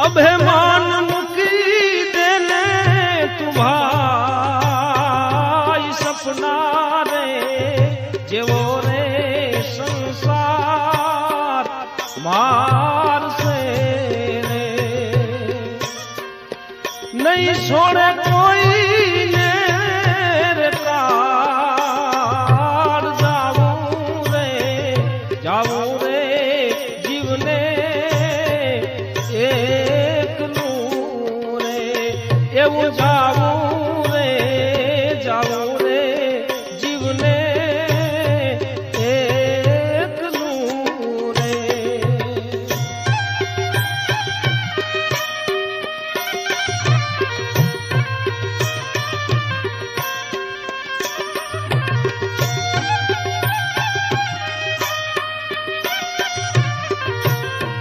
અભિમાન મૂકી દેને તું ભાઈ સપના રે જેવો રે સંસાર મારશે રે નહીં છોડે કોઈને રે કાળ જાવું રે જીવને એકનું રે એવું જાવું